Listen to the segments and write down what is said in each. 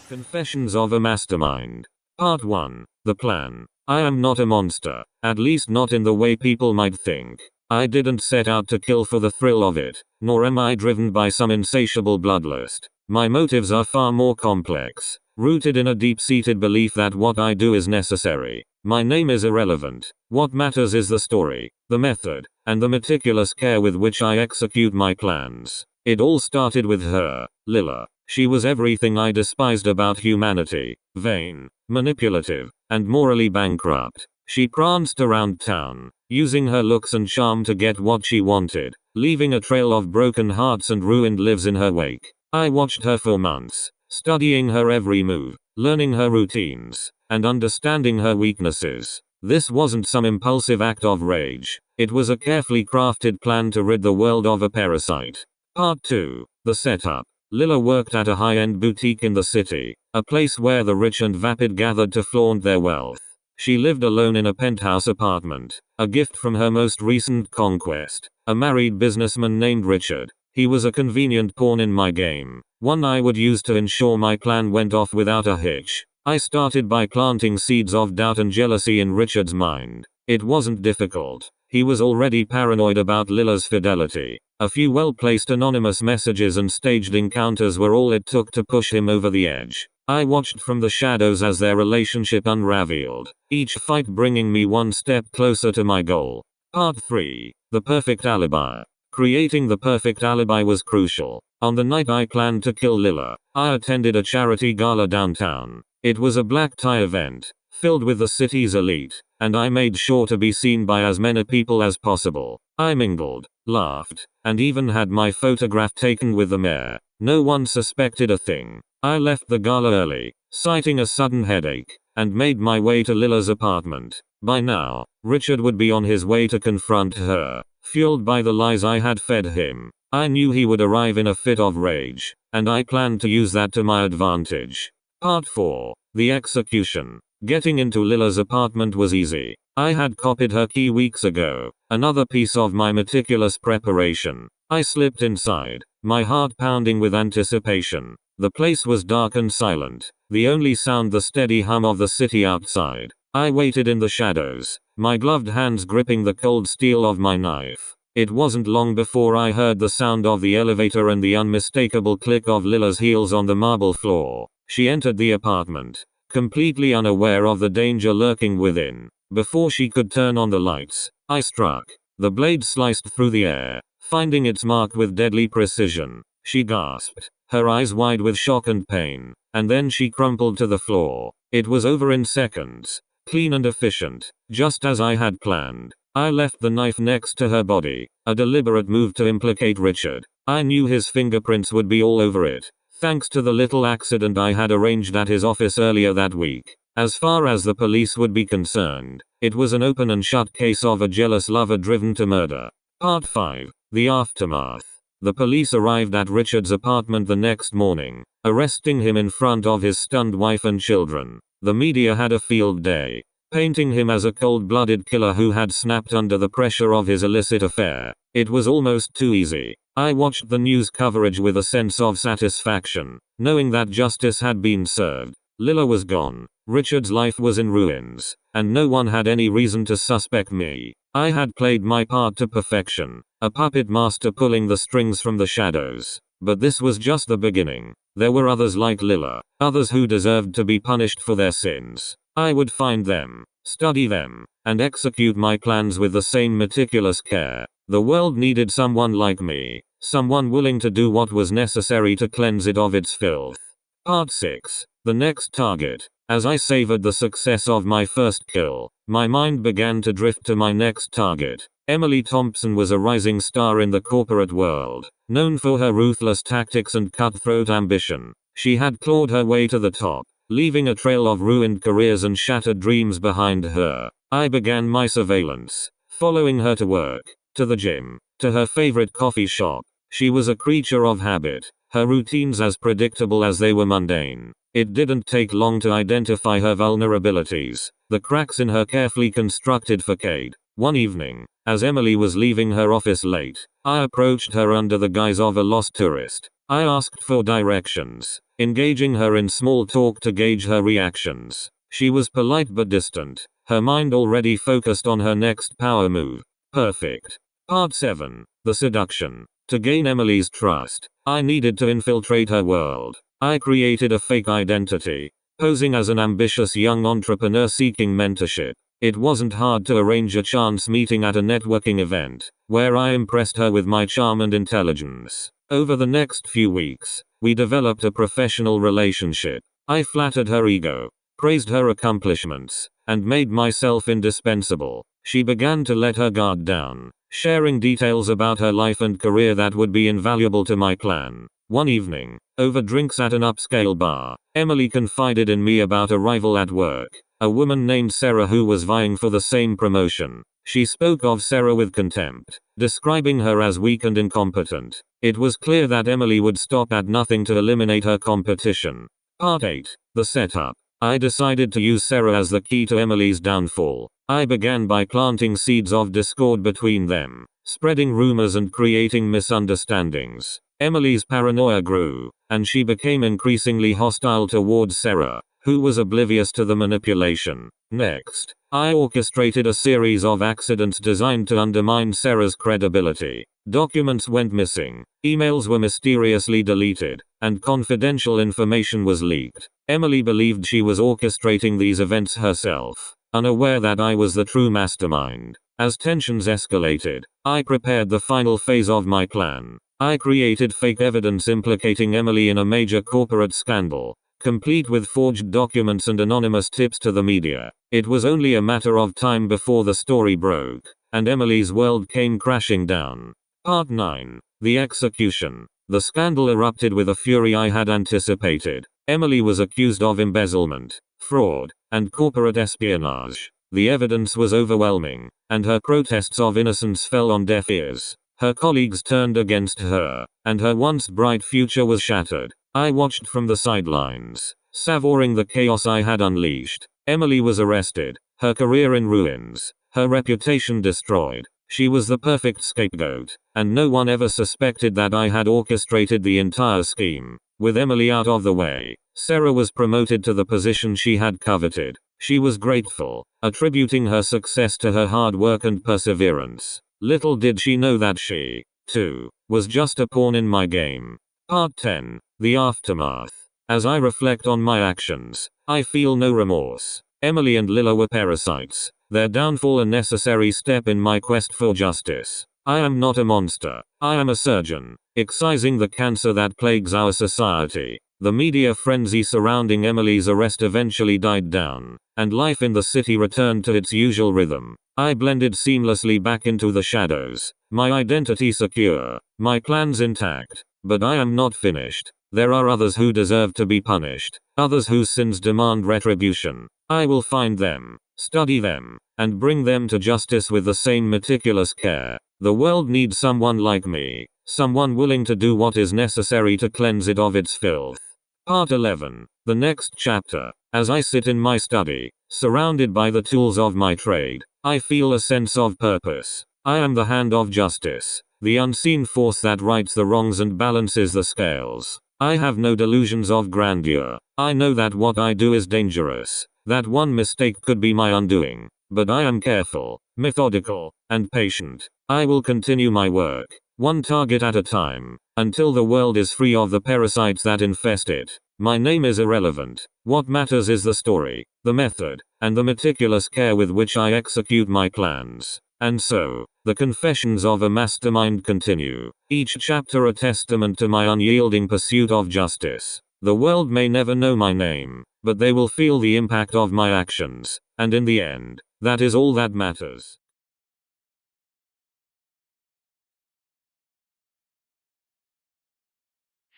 Confessions of a Mastermind. Part 1. The Plan. I am not a monster, at least not in the way people might think. I didn't set out to kill for the thrill of it, nor am I driven by some insatiable bloodlust. My motives are far more complex, rooted in a deep-seated belief that what I do is necessary. My name is irrelevant. What matters is the story, the method, and the meticulous care with which I execute my plans. It all started with her, Lila. She was everything I despised about humanity: vain, manipulative, and morally bankrupt. She pranced around town, using her looks and charm to get what she wanted, leaving a trail of broken hearts and ruined lives in her wake. I watched her for months, studying her every move, learning her routines, and understanding her weaknesses. This wasn't some impulsive act of rage. It was a carefully crafted plan to rid the world of a parasite. Part 2. The Setup. Lila worked at a high-end boutique in the city, a place where the rich and vapid gathered to flaunt their wealth. She lived alone in a penthouse apartment, a gift from her most recent conquest, a married businessman named Richard. He was a convenient pawn in my game, one I would use to ensure my plan went off without a hitch. I started by planting seeds of doubt and jealousy in Richard's mind. It wasn't difficult. He was already paranoid about Lila's fidelity. A few well-placed anonymous messages and staged encounters were all it took to push him over the edge. I watched from the shadows as their relationship unraveled, each fight bringing me one step closer to my goal. Part 3. The Perfect Alibi. Creating the perfect alibi was crucial. On the night I planned to kill Lila, I attended a charity gala downtown. It was a black-tie event, filled with the city's elite, and I made sure to be seen by as many people as possible. I mingled, laughed, and even had my photograph taken with the mayor. No one suspected a thing. I left the gala early, citing a sudden headache, and made my way to Lila's apartment. By now, Richard would be on his way to confront her, fueled by the lies I had fed him. I knew he would arrive in a fit of rage, and I planned to use that to my advantage. Part 4. The Execution. Getting into Lila's apartment was easy. I had copied her key weeks ago, another piece of my meticulous preparation. I slipped inside, my heart pounding with anticipation. The place was dark and silent, the only sound the steady hum of the city outside. I waited in the shadows, my gloved hands gripping the cold steel of my knife. It wasn't long before I heard the sound of the elevator and the unmistakable click of Lila's heels on the marble floor. She entered the apartment, completely unaware of the danger lurking within. Before she could turn on the lights, I struck. The blade sliced through the air, finding its mark with deadly precision. She gasped, her eyes wide with shock and pain, and then she crumpled to the floor. It was over in seconds, clean and efficient, just as I had planned. I left the knife next to her body, a deliberate move to implicate Richard. I knew his fingerprints would be all over it, thanks to the little accident I had arranged at his office earlier that week. As far as the police would be concerned, it was an open and shut case of a jealous lover driven to murder. Part 5. The Aftermath. The police arrived at Richard's apartment the next morning, arresting him in front of his stunned wife and children. The media had a field day, painting him as a cold-blooded killer who had snapped under the pressure of his illicit affair. It was almost too easy. I watched the news coverage with a sense of satisfaction, knowing that justice had been served. Lila was gone, Richard's life was in ruins, and no one had any reason to suspect me. I had played my part to perfection, a puppet master pulling the strings from the shadows. But this was just the beginning. There were others like Lila, others who deserved to be punished for their sins. I would find them, study them, and execute my plans with the same meticulous care. The world needed someone like me, someone willing to do what was necessary to cleanse it of its filth. Part 6. The Next Target. As I savored the success of my first kill, my mind began to drift to my next target. Emily Thompson was a rising star in the corporate world, known for her ruthless tactics and cutthroat ambition. She had clawed her way to the top, leaving a trail of ruined careers and shattered dreams behind her. I began my surveillance, following her to work, to the gym, to her favorite coffee shop. She was a creature of habit, her routines as predictable as they were mundane. It didn't take long to identify her vulnerabilities, the cracks in her carefully constructed facade. One evening, as Emily was leaving her office late, I approached her under the guise of a lost tourist. I asked for directions, engaging her in small talk to gauge her reactions. She was polite but distant, her mind already focused on her next power move. Perfect. Part 7. The seduction. To gain Emily's trust, I needed to infiltrate her world. I created a fake identity, posing as an ambitious young entrepreneur seeking mentorship. It wasn't hard to arrange a chance meeting at a networking event, where I impressed her with my charm and intelligence. Over the next few weeks, we developed a professional relationship. I flattered her ego, praised her accomplishments, and made myself indispensable. She began to let her guard down, sharing details about her life and career that would be invaluable to my plan. One evening, over drinks at an upscale bar, Emily confided in me about a rival at work, a woman named Sarah who was vying for the same promotion. She spoke of Sarah with contempt, describing her as weak and incompetent. It was clear that Emily would stop at nothing to eliminate her competition. Part 8. The setup. I decided to use Sarah as the key to Emily's downfall. I began by planting seeds of discord between them, spreading rumors and creating misunderstandings. Emily's paranoia grew, and she became increasingly hostile towards Sarah, who was oblivious to the manipulation. Next, I orchestrated a series of accidents designed to undermine Sarah's credibility. Documents went missing, emails were mysteriously deleted, and confidential information was leaked. Emily believed she was orchestrating these events herself, unaware that I was the true mastermind. As tensions escalated, I prepared the final phase of my plan. I created fake evidence implicating Emily in a major corporate scandal, complete with forged documents and anonymous tips to the media. It was only a matter of time before the story broke, and Emily's world came crashing down. Part 9. The execution. The scandal erupted with a fury I had anticipated. Emily was accused of embezzlement, fraud, and corporate espionage. The evidence was overwhelming, and her protests of innocence fell on deaf ears. Her colleagues turned against her, and her once bright future was shattered. I watched from the sidelines, savoring the chaos I had unleashed. Emily was arrested, her career in ruins, her reputation destroyed. She was the perfect scapegoat, and no one ever suspected that I had orchestrated the entire scheme. With Emily out of the way, Sarah was promoted to the position she had coveted. She was grateful, attributing her success to her hard work and perseverance. Little did she know that she, too, was just a pawn in my game. Part 10. The aftermath. As I reflect on my actions, I feel no remorse. Emily and Lila were parasites, their downfall a necessary step in my quest for justice. I am not a monster. I am a surgeon, excising the cancer that plagues our society. The media frenzy surrounding Emily's arrest eventually died down, and life in the city returned to its usual rhythm. I blended seamlessly back into the shadows, my identity secure, my plans intact. But I am not finished. There are others who deserve to be punished, others whose sins demand retribution. I will find them, study them, and bring them to justice with the same meticulous care. The world needs someone like me, someone willing to do what is necessary to cleanse it of its filth. Part 11. The next chapter. As I sit in my study, surrounded by the tools of my trade, I feel a sense of purpose. I am the hand of justice, the unseen force that rights the wrongs and balances the scales. I have no delusions of grandeur. I know that what I do is dangerous, that one mistake could be my undoing. But I am careful, methodical, and patient. I will continue my work, one target at a time, until the world is free of the parasites that infest it. My name is irrelevant. What matters is the story, the method, and the meticulous care with which I execute my plans. And so, the confessions of a mastermind continue, each chapter a testament to my unyielding pursuit of justice. The world may never know my name, but they will feel the impact of my actions, and in the end, that is all that matters.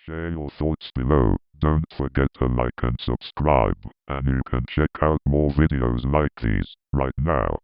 Share your thoughts below, don't forget to like and subscribe, and you can check out more videos like these, right now.